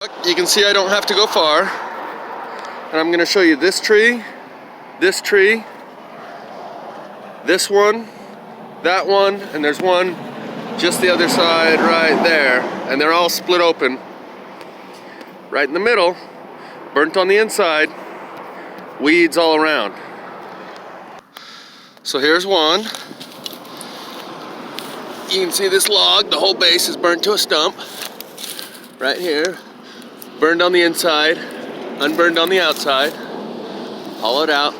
You can see I don't have to go far, and I'm going to show you this tree, this one, that one, and there's one just the other side right there, and they're all split open. Right in the middle, burnt on the inside, weeds all around. So here's one. You can see this log, the whole base is burnt to a stump. Right here. Burned on the inside, unburned on the outside, hollowed out.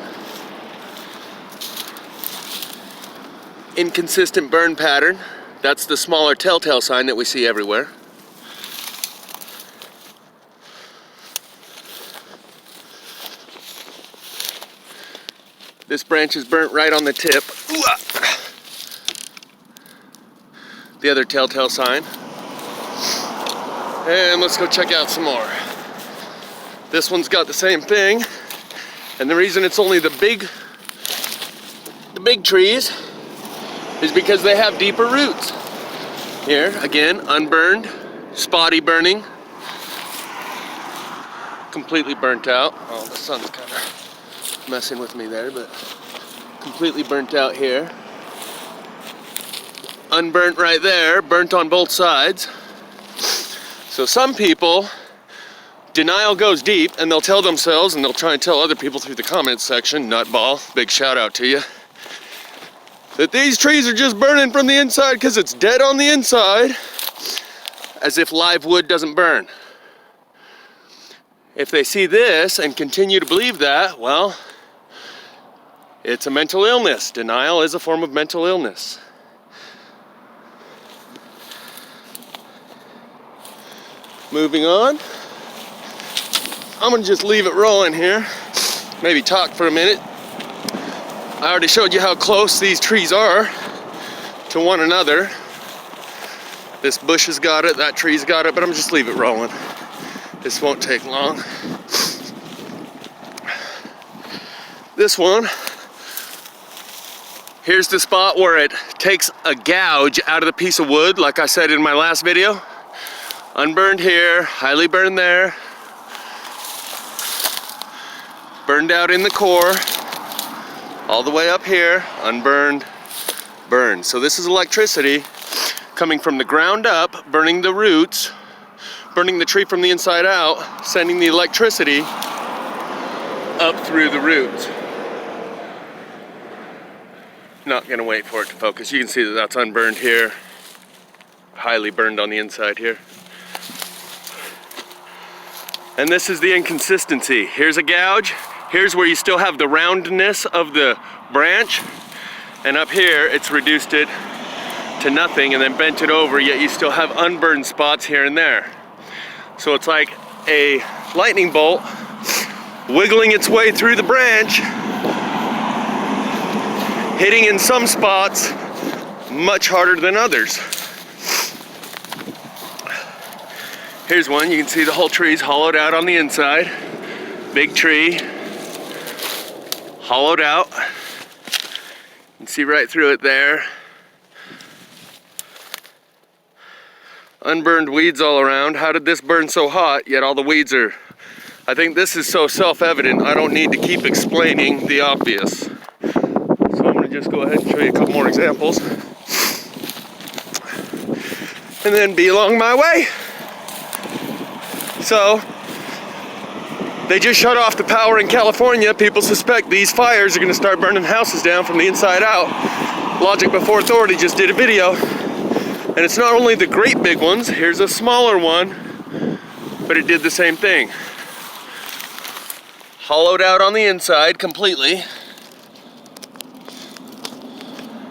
Inconsistent burn pattern. That's the smaller telltale sign that we see everywhere. This branch is burnt right on the tip. The other telltale sign. And let's go check out some more. This one's got the same thing, and the reason it's only the big trees is because they have deeper roots. Here, again, unburned, spotty burning, completely burnt out. Oh, the sun's kind of messing with me there, but completely burnt out here. Unburnt right there, burnt on both sides. So some people, denial goes deep, and they'll tell themselves, and they'll try and tell other people through the comments section, nutball, big shout out to you, that these trees are just burning from the inside because it's dead on the inside, as if live wood doesn't burn. If they see this and continue to believe that, well, it's a mental illness. Denial is a form of mental illness. Moving on. I'm gonna just leave it rolling here. Maybe talk for a minute. I already showed you how close these trees are to one another. This bush has got it, that tree's got it, but I'm gonna just leave it rolling. This won't take long. This one, here's the spot where it takes a gouge out of the piece of wood, like I said in my last video. Unburned here, highly burned there. Burned out in the core, all the way up here, unburned, burned. So this is electricity coming from the ground up, burning the roots, burning the tree from the inside out, sending the electricity up through the roots. Not gonna wait for it to focus. You can see that that's unburned here, highly burned on the inside here. And this is the inconsistency. Here's a gouge. Here's where you still have the roundness of the branch. And up here, it's reduced it to nothing and then bent it over, yet you still have unburned spots here and there. So it's like a lightning bolt wiggling its way through the branch, hitting in some spots much harder than others. Here's one, you can see the whole tree's hollowed out on the inside. Big tree, hollowed out. You can see right through it there. Unburned weeds all around. How did this burn so hot, yet all the weeds are... I think this is so self-evident, I don't need to keep explaining the obvious. So I'm gonna just go ahead and show you a couple more examples. And then be along my way. So, they just shut off the power in California. People suspect these fires are gonna start burning houses down from the inside out. Logic Before Authority just did a video. And it's not only the great big ones, here's a smaller one, but it did the same thing. Hollowed out on the inside completely.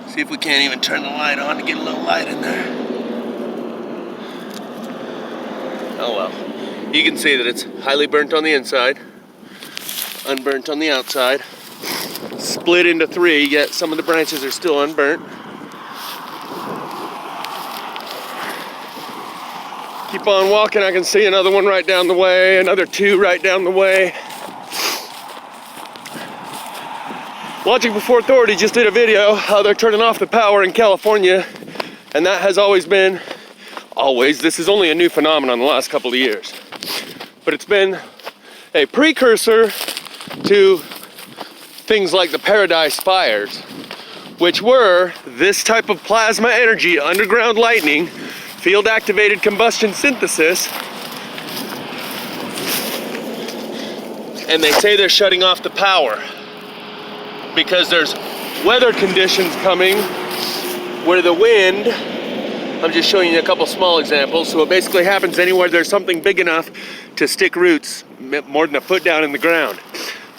See if we can't even turn the light on to get a little light in there. Oh well. You can see that it's highly burnt on the inside, unburnt on the outside, split into three, yet some of the branches are still unburnt. Keep on walking, I can see another one right down the way, another two right down the way. Logic Before Authority just did a video how they're turning off the power in California, and that has always been, this is only a new phenomenon in the last couple of years. but it's been a precursor to things like the Paradise fires, which were this type of plasma energy, underground lightning, field activated combustion synthesis. And they say they're shutting off the power because there's weather conditions coming where the wind, I'm just showing you a couple small examples. So it basically happens anywhere there's something big enough to stick roots more than a foot down in the ground.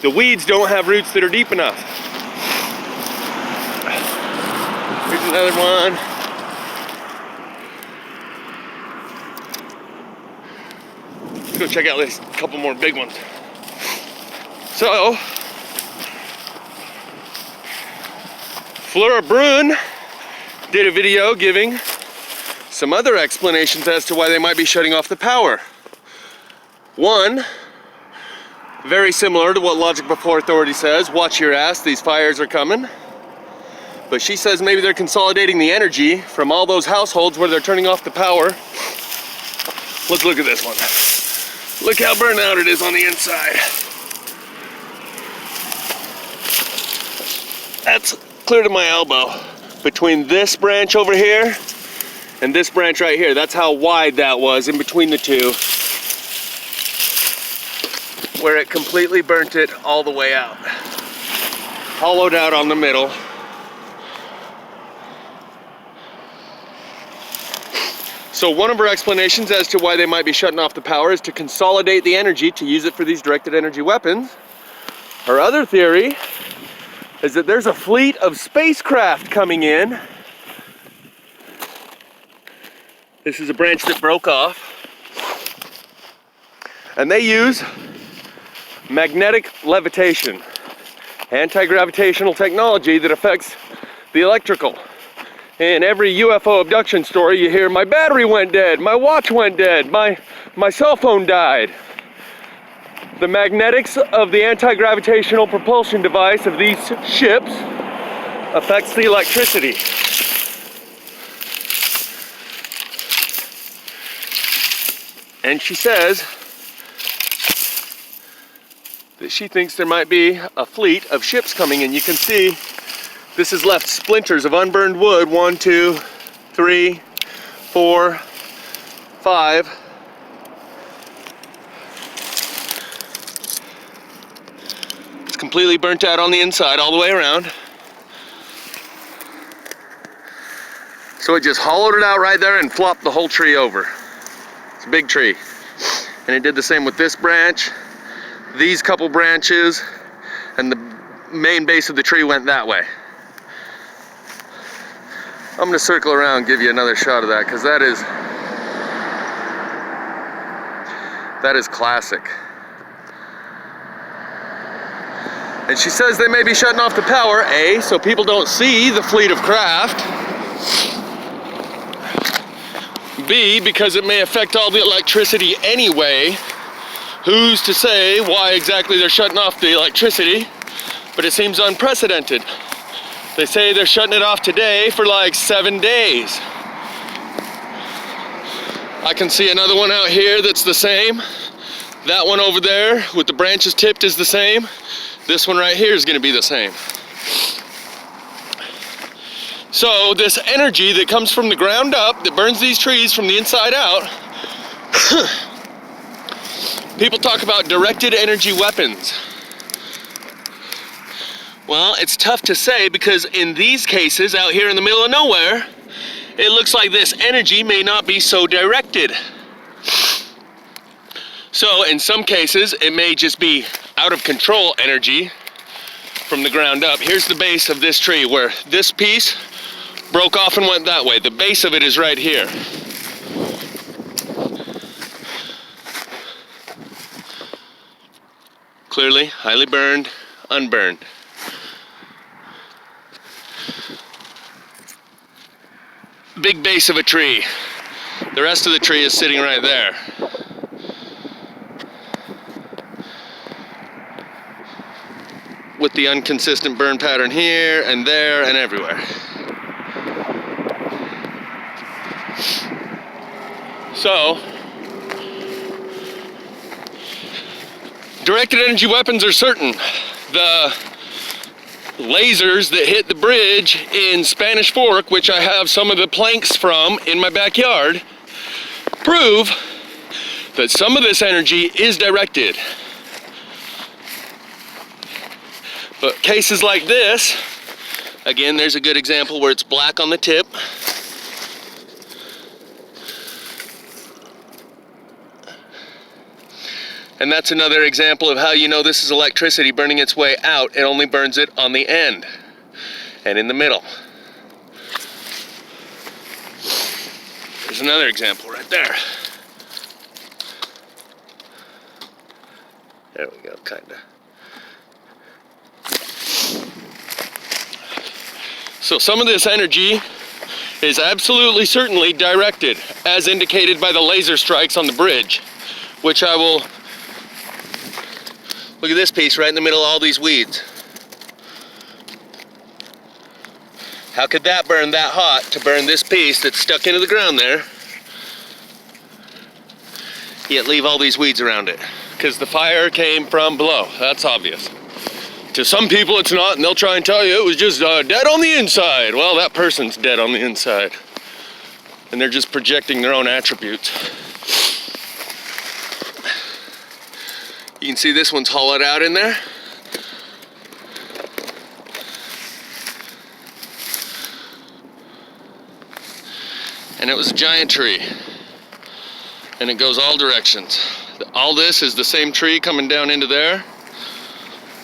The weeds don't have roots that are deep enough. Here's another one. Let's go check out this couple more big ones. So, Fluer Brun did a video giving some other explanations as to why they might be shutting off the power. One, very similar to what Logic Before Authority says, watch your ass, these fires are coming. But she says maybe they're consolidating the energy from all those households where they're turning off the power. Let's look at this one. Look how burned out it is on the inside. That's clear to my elbow. Between this branch over here and this branch right here, that's how wide that was in between the two, where it completely burnt it all the way out. Hollowed out on the middle. So one of her explanations as to why they might be shutting off the power is to consolidate the energy to use it for these directed energy weapons. Her other theory is that there's a fleet of spacecraft coming in. This is a branch that broke off. And they use magnetic levitation, anti-gravitational technology that affects the electrical. In every UFO abduction story you hear, my battery went dead, my watch went dead, my cell phone died. The magnetics of the anti-gravitational propulsion device of these ships affects the electricity. And she says that she thinks there might be a fleet of ships coming in. You can see this has left splinters of unburned wood. 1, 2, 3, 4, 5. It's completely burnt out on the inside all the way around. So it just hollowed it out right there and flopped the whole tree over. It's a big tree. And it did the same with this branch, these couple branches, and the main base of the tree went that way. I'm gonna circle around and give you another shot of that, because that is classic. And she says they may be shutting off the power, A, so people don't see the fleet of craft. B, because it may affect all the electricity anyway. Who's to say why exactly they're shutting off the electricity? But it seems unprecedented. They say they're shutting it off today for like 7 days. I can see another one out here that's the same. That one over there with the branches tipped is the same. This one right here is going to be the same. So this energy that comes from the ground up, that burns these trees from the inside out, people talk about directed energy weapons. Well, it's tough to say, because in these cases out here in the middle of nowhere, it looks like this energy may not be so directed. So in some cases, it may just be out of control energy from the ground up. Here's the base of this tree where this piece broke off and went that way. The base of it is right here. Clearly, highly burned, unburned. Big base of a tree. The rest of the tree is sitting right there. With the inconsistent burn pattern here and there and everywhere. So, directed energy weapons are certain. The lasers that hit the bridge in Spanish Fork, which I have some of the planks from in my backyard, prove that some of this energy is directed. But cases like this, again, there's a good example where it's black on the tip. And that's another example of how you know this is electricity burning its way out. It only burns it on the end and in the middle. There's another example right there. There we go, kinda. So some of this energy is absolutely certainly directed, as indicated by the laser strikes on the bridge, which I will... Look at this piece right in the middle of all these weeds. How could that burn that hot to burn this piece that's stuck into the ground there, yet leave all these weeds around it? Because the fire came from below. That's obvious. To some people it's not, and they'll try and tell you it was just dead on the inside. Well, that person's dead on the inside. And they're just projecting their own attributes. You can see this one's hollowed out in there. And it was a giant tree. And it goes all directions. All this is the same tree coming down into there.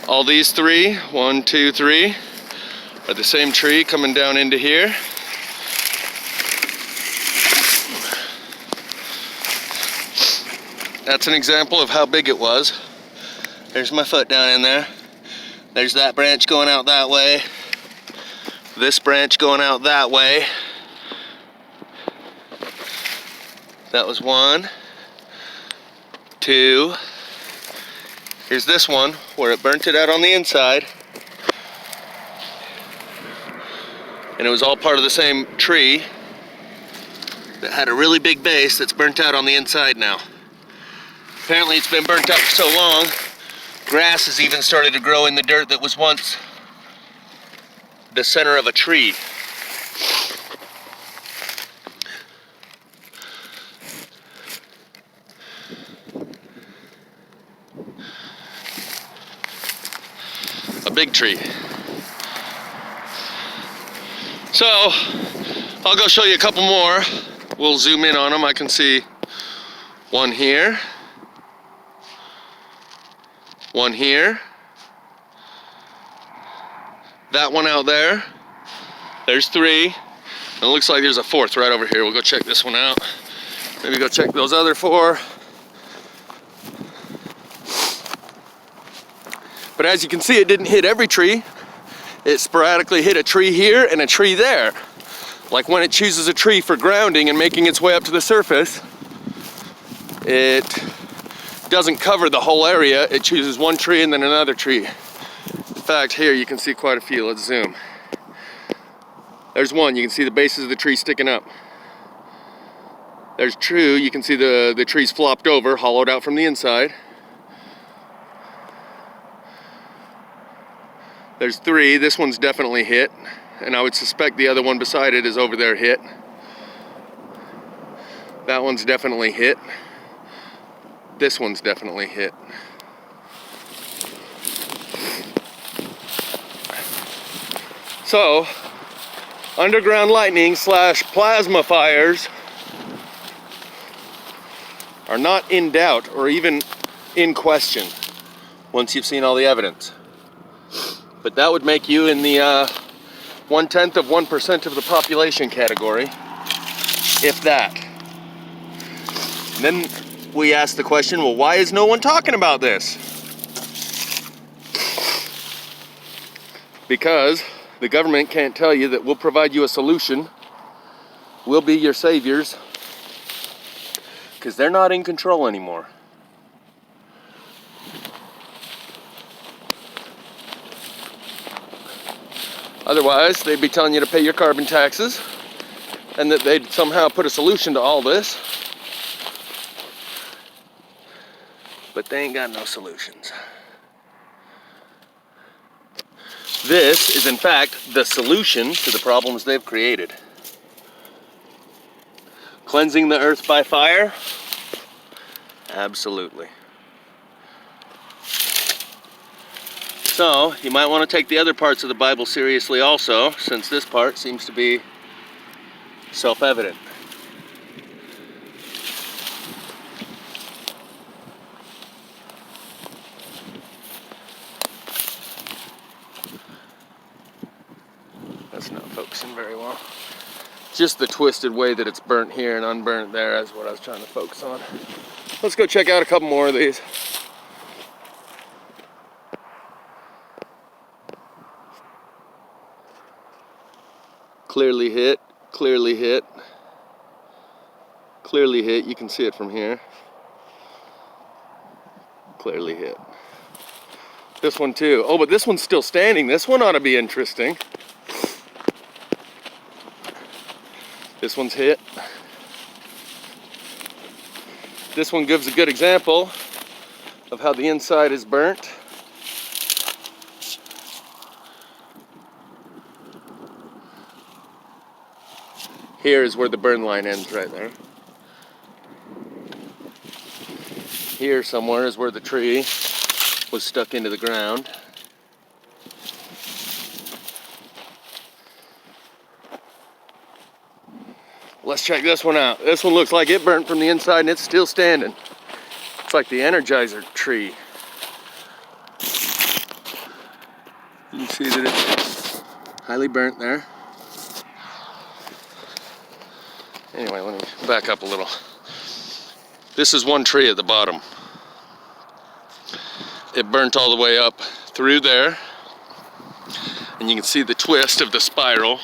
All these three, 1, 2, 3, are the same tree coming down into here. That's an example of how big it was. There's my foot down in there. There's that branch going out that way. This branch going out that way. That was 1, 2. Here's this one where it burnt it out on the inside. And it was all part of the same tree that had a really big base that's burnt out on the inside now. Apparently it's been burnt out for so long, grass has even started to grow in the dirt that was once the center of a tree. A big tree. So, I'll go show you a couple more. We'll zoom in on them. I can see one here. One here. That one out there. There's 3. And it looks like there's a 4th right over here. We'll go check this one out. Maybe go check those other 4. But as you can see, it didn't hit every tree. It sporadically hit a tree here and a tree there. Like when it chooses a tree for grounding and making its way up to the surface, it doesn't cover the whole area. It chooses one tree and then another tree. In fact, here you can see quite a few. Let's zoom. There's one. You can see the bases of the tree sticking up. There's 2. You can see the trees flopped over, hollowed out from the inside. There's 3. This one's definitely hit, and I would suspect the other one beside it is over there hit. That one's definitely hit. This one's definitely hit. So, underground lightning / plasma fires are not in doubt or even in question once you've seen all the evidence. But that would make you in the 1/10 of 1% of the population category, if that. And then we ask the question, well, why is no one talking about this? Because the government can't tell you that we'll provide you a solution. We'll be your saviors. Because they're not in control anymore. Otherwise, they'd be telling you to pay your carbon taxes and that they'd somehow put a solution to all this. but they ain't got no solutions. This is in fact the solution to the problems they've created. Cleansing the earth by fire? Absolutely. So, you might want to take the other parts of the Bible seriously also, since this part seems to be self-evident. That's not focusing very well. Just the twisted way that it's burnt here and unburnt there is what I was trying to focus on. Let's go check out a couple more of these. Clearly hit, clearly hit, clearly hit. You can see it from here. Clearly hit. This one too. Oh, but this one's still standing. This one ought to be interesting. This one's hit. This one gives a good example of how the inside is burnt. Here is where the burn line ends, right there. Here somewhere is where the tree was stuck into the ground. Let's check this one out. This one looks like it burnt from the inside and it's still standing. It's like the Energizer tree. You can see that it's highly burnt there. Anyway, let me back up a little. This is one tree at the bottom. It burnt all the way up through there. And you can see the twist of the spiral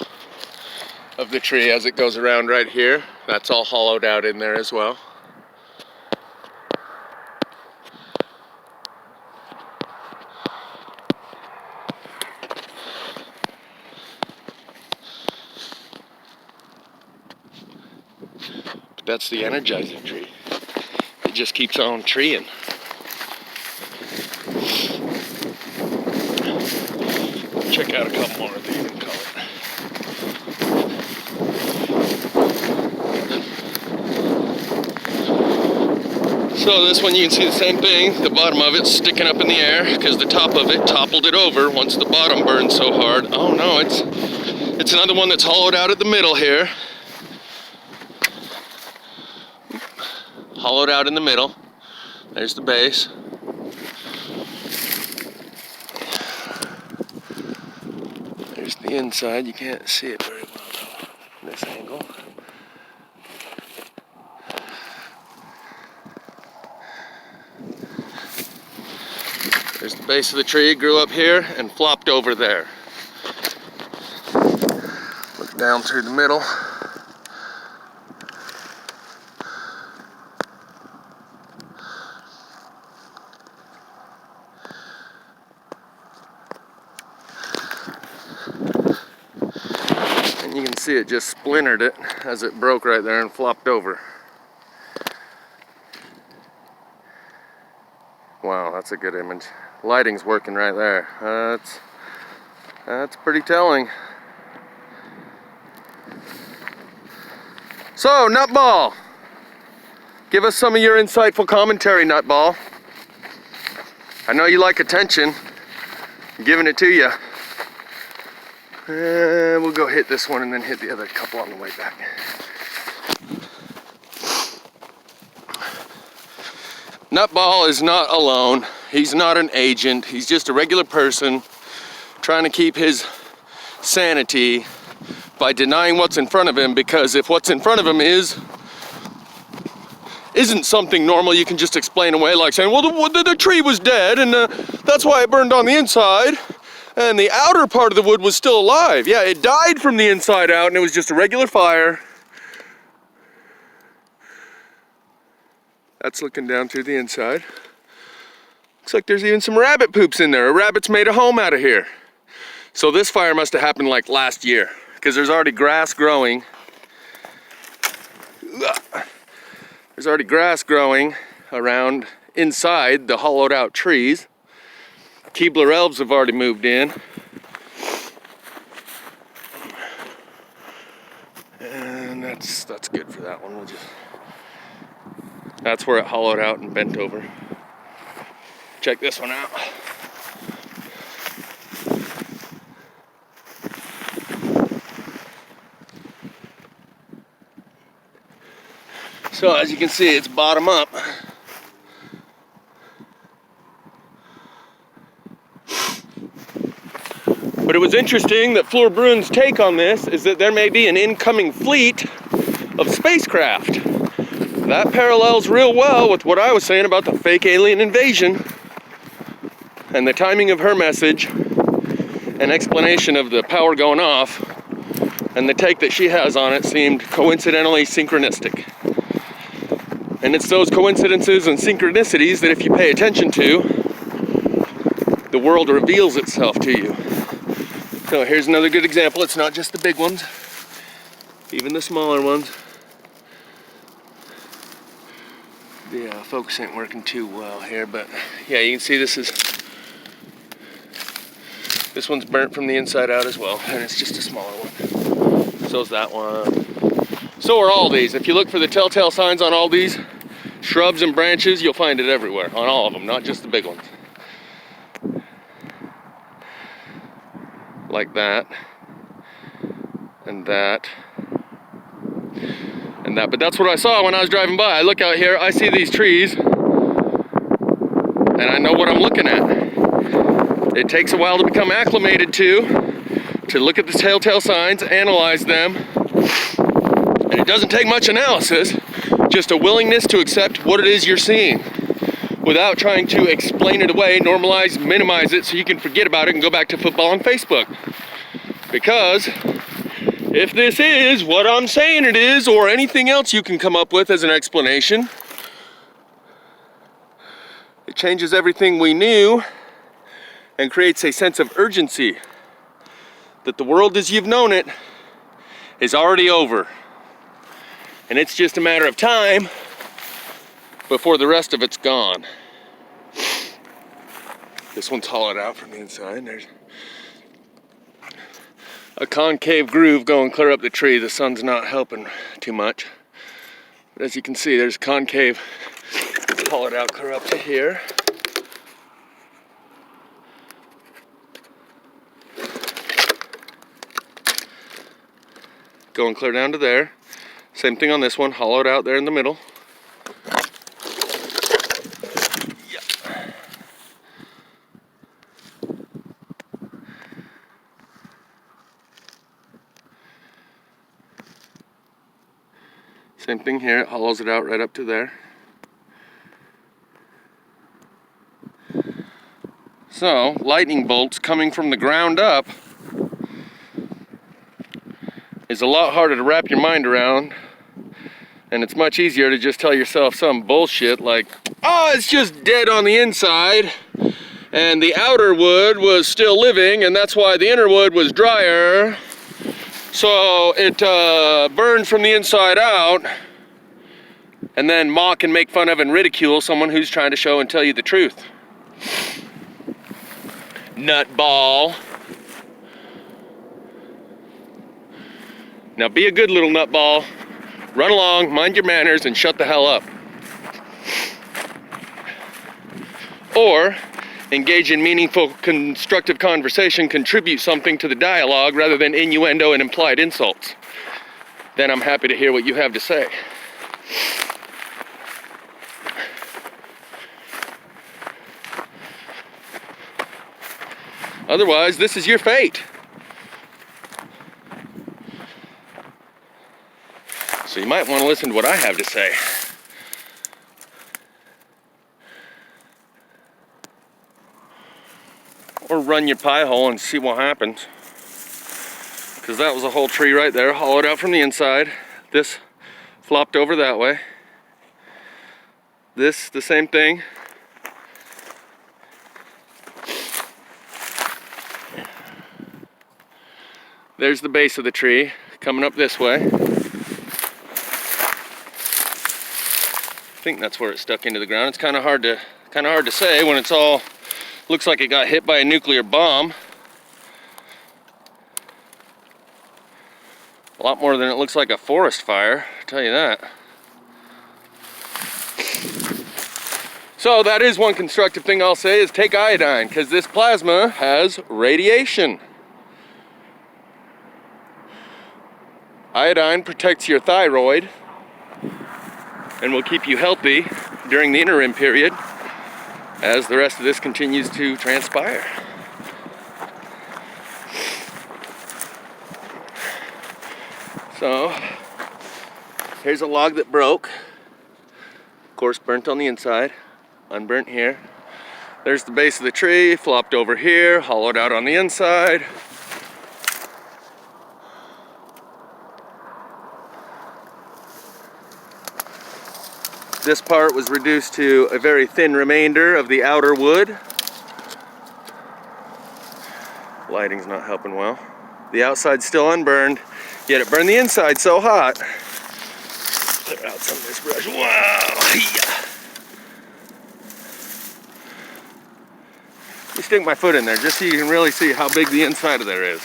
of the tree as it goes around right here. That's all hollowed out in there as well. But that's the Energizer tree. It just keeps on treeing. Check out a couple more of these in color. So this one you can see the same thing. The bottom of it's sticking up in the air because the top of it toppled it over once the bottom burned so hard. Oh no, it's another one that's hollowed out at the middle here. Hollowed out in the middle. There's the base. There's the inside. You can't see it very well though from this angle. There's the base of the tree. It grew up here and flopped over there. Look down through the middle. And you can see it just splintered it as it broke right there and flopped over. Wow, that's a good image. Lighting's working right there. That's pretty telling. So, Nutball, give us some of your insightful commentary, Nutball. I know you like attention. I'm giving it to you. We'll go hit this one and then hit the other couple on the way back. Nutball is not alone. He's not an agent. He's just a regular person trying to keep his sanity by denying what's in front of him, because if what's in front of him isn't something normal you can just explain away, like saying, well, the tree was dead and that's why it burned on the inside and the outer part of the wood was still alive. Yeah, it died from the inside out and it was just a regular fire. That's looking down through the inside. Looks like there's even some rabbit poops in there. A rabbit's made a home out of here. So this fire must have happened like last year, because there's already grass growing. There's already grass growing around inside the hollowed out trees. Keebler elves have already moved in. And that's good for that one. That's where it hollowed out and bent over. Check this one out. So as you can see, it's bottom up. But it was interesting that Fluer Brun's take on this is that there may be an incoming fleet of spacecraft. That parallels real well with what I was saying about the fake alien invasion and the timing of her message and explanation of the power going off, and the take that she has on it seemed coincidentally synchronistic. And it's those coincidences and synchronicities that if you pay attention to, the world reveals itself to you. So here's another good example. It's not just the big ones, even the smaller ones. Yeah, focus ain't working too well here, but yeah, you can see this one's burnt from the inside out as well, and it's just a smaller one. So's that one. So are all these. If you look for the telltale signs on all these shrubs and branches, you'll find it everywhere, on all of them, not just the big ones. Like that, and that, and that. But that's what I saw when I was driving by. I look out here, I see these trees, and I know what I'm looking at. It takes a while to become acclimated to look at the telltale signs, analyze them, and it doesn't take much analysis, just a willingness to accept what it is you're seeing without trying to explain it away, normalize, minimize it so you can forget about it and go back to football on Facebook. Because if this is what I'm saying it is, or anything else you can come up with as an explanation, it changes everything we knew and creates a sense of urgency that the world as you've known it is already over. And it's just a matter of time before the rest of it's gone. This one's hollowed out from the inside. There's a concave groove going clear up the tree. The sun's not helping too much. But as you can see, there's concave hollowed out clear up to here. Going clear down to there. Same thing on this one, hollowed out there in the middle. Same thing here, it hollows it out right up to there. So, lightning bolts coming from the ground up is a lot harder to wrap your mind around, and it's much easier to just tell yourself some bullshit like, oh, it's just dead on the inside, and the outer wood was still living, and that's why the inner wood was drier. So it burned from the inside out, and then mock and make fun of and ridicule someone who's trying to show and tell you the truth. Nutball. Now be a good little nutball, run along, mind your manners, and shut the hell up. Or engage in meaningful, constructive conversation, contribute something to the dialogue rather than innuendo and implied insults. Then I'm happy to hear what you have to say. Otherwise, this is your fate. So you might want to listen to what I have to say. Or run your pie hole and see what happens. Because that was a whole tree right there, hollowed out from the inside. This flopped over that way. This, the same thing. There's the base of the tree coming up this way. think that's where it stuck into the ground. It's kind of hard to say when it's all looks like it got hit by a nuclear bomb. A lot more than it looks like a forest fire, I'll tell you that. So that is one constructive thing I'll say, is take iodine, because this plasma has radiation. Iodine protects your thyroid and will keep you healthy during the interim period as the rest of this continues to transpire. So here's a log that broke. Of course, burnt on the inside, unburnt here. There's the base of the tree, flopped over here, hollowed out on the inside. This part was reduced to a very thin remainder of the outer wood. Lighting's not helping well. The outside's still unburned, yet it burned the inside so hot. Clear out some of this brush. Wow! Let me stick my foot in there just so you can really see how big the inside of there is.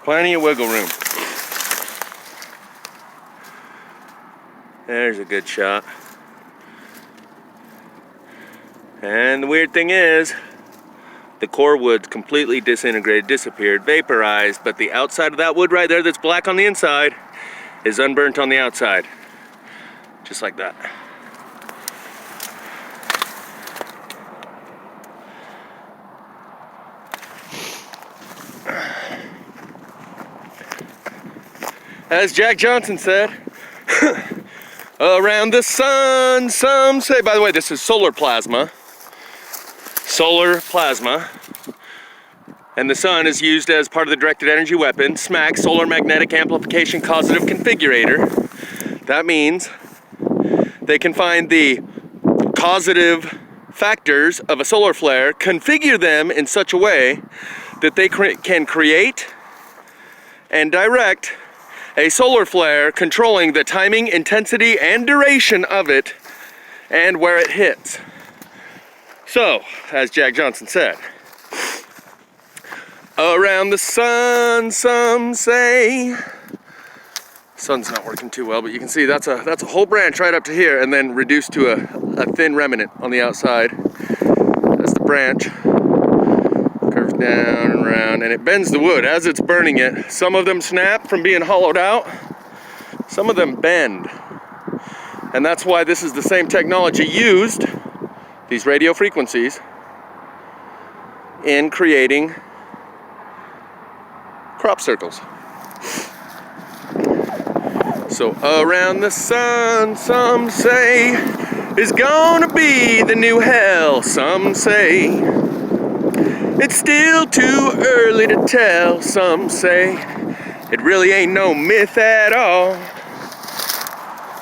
Plenty of wiggle room. There's a good shot. And the weird thing is, the core wood's completely disintegrated, disappeared, vaporized, but the outside of that wood right there that's black on the inside is unburnt on the outside. Just like that. As Jack Johnson said, around the sun, some say. By the way, this is solar plasma. Solar plasma. And the sun is used as part of the directed energy weapon, SMAC, solar magnetic amplification causative configurator. That means they can find the causative factors of a solar flare, configure them in such a way that they can create and direct a solar flare, controlling the timing, intensity, and duration of it, and where it hits. So, as Jack Johnson said, around the sun, some say. Sun's not working too well, but you can see that's a whole branch right up to here, and then reduced to a thin remnant on the outside. That's the branch. Curves down and around, and it bends the wood as it's burning it. Some of them snap from being hollowed out. Some of them bend. And that's why this is the same technology used, these radio frequencies, in creating crop circles. So around the sun, some say, is gonna be the new hell. Some say it's still too early to tell. Some say it really ain't no myth at all.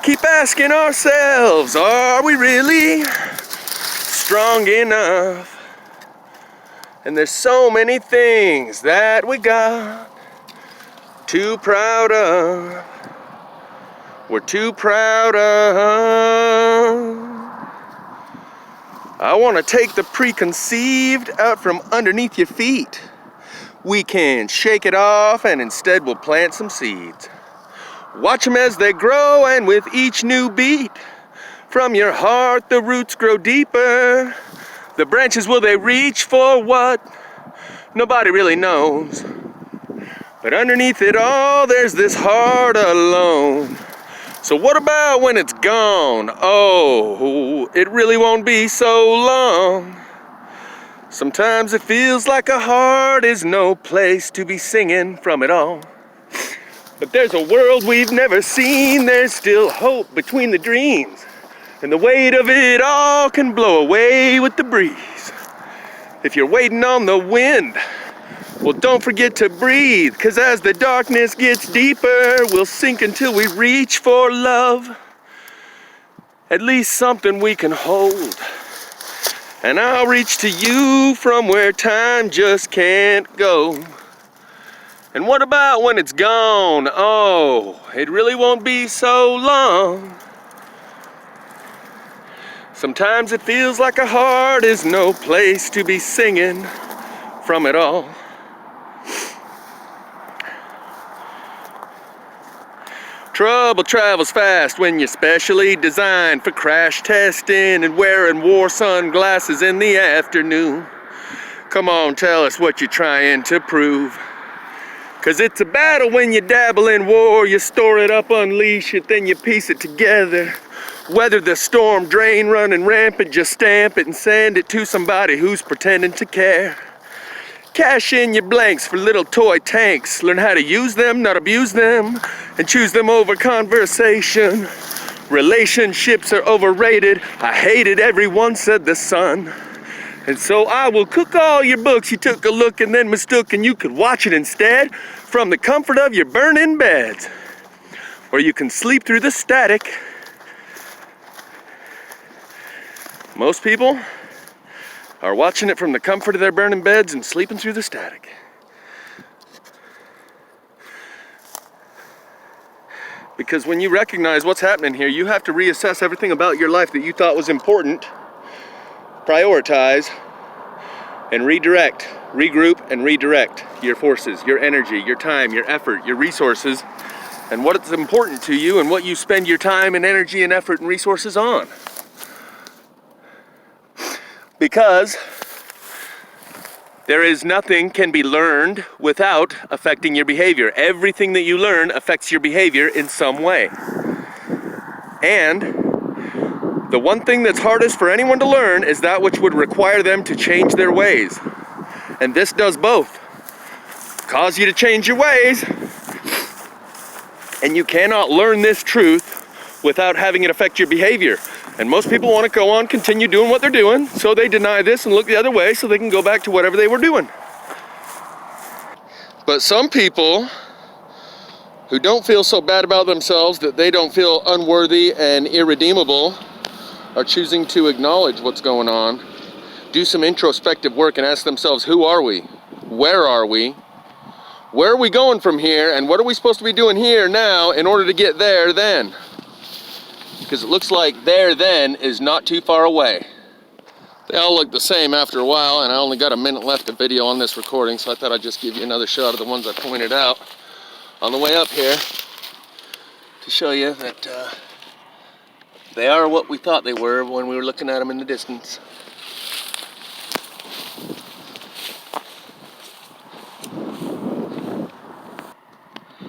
Keep asking ourselves, are we really strong enough? And there's so many things that we got too proud of. We're too proud of. I want to take the preconceived out from underneath your feet. We can shake it off and instead we'll plant some seeds. Watch them as they grow, and with each new beat, from your heart the roots grow deeper. The branches, will they reach for what? Nobody really knows. But underneath it all, there's this heart alone. So what about when it's gone? Oh, it really won't be so long. Sometimes it feels like a heart is no place to be singing from it all. But there's a world we've never seen. There's still hope between the dreams. And the weight of it all can blow away with the breeze. If you're waiting on the wind, well, don't forget to breathe, 'cause as the darkness gets deeper, we'll sink until we reach for love. At least something we can hold. And I'll reach to you from where time just can't go. And what about when it's gone? Oh, it really won't be so long. Sometimes it feels like a heart is no place to be singing from it all. Trouble travels fast when you're specially designed for crash testing and wearing war sunglasses in the afternoon. Come on, tell us what you're trying to prove. 'Cause it's a battle when you dabble in war. You store it up, unleash it, then you piece it together. Weather the storm, drain running rampant, just stamp it and send it to somebody who's pretending to care. Cash in your blanks for little toy tanks. Learn how to use them, not abuse them, and choose them over conversation. Relationships are overrated. I hate it, everyone said the sun. And so I will cook all your books you took a look and then mistook, and you could watch it instead from the comfort of your burning beds. Or you can sleep through the static. Most people are watching it from the comfort of their burning beds and sleeping through the static. Because when you recognize what's happening here, you have to reassess everything about your life that you thought was important, prioritize, and redirect, regroup and redirect your forces, your energy, your time, your effort, your resources, and what is important to you and what you spend your time and energy and effort and resources on. Because there is nothing can be learned without affecting your behavior. Everything that you learn affects your behavior in some way. And the one thing that's hardest for anyone to learn is that which would require them to change their ways. And this does both. Cause you to change your ways. And you cannot learn this truth without having it affect your behavior. And most people want to go on, continue doing what they're doing, so they deny this and look the other way so they can go back to whatever they were doing. But some people who don't feel so bad about themselves that they don't feel unworthy and irredeemable are choosing to acknowledge what's going on, do some introspective work and ask themselves, who are we? Where are we? Where are we going from here? And what are we supposed to be doing here now in order to get there then? Because it looks like there then is not too far away. They all look the same after a while, and I only got a minute left of video on this recording, so I thought I'd just give you another shot of the ones I pointed out on the way up here to show you that they are what we thought they were when we were looking at them in the distance.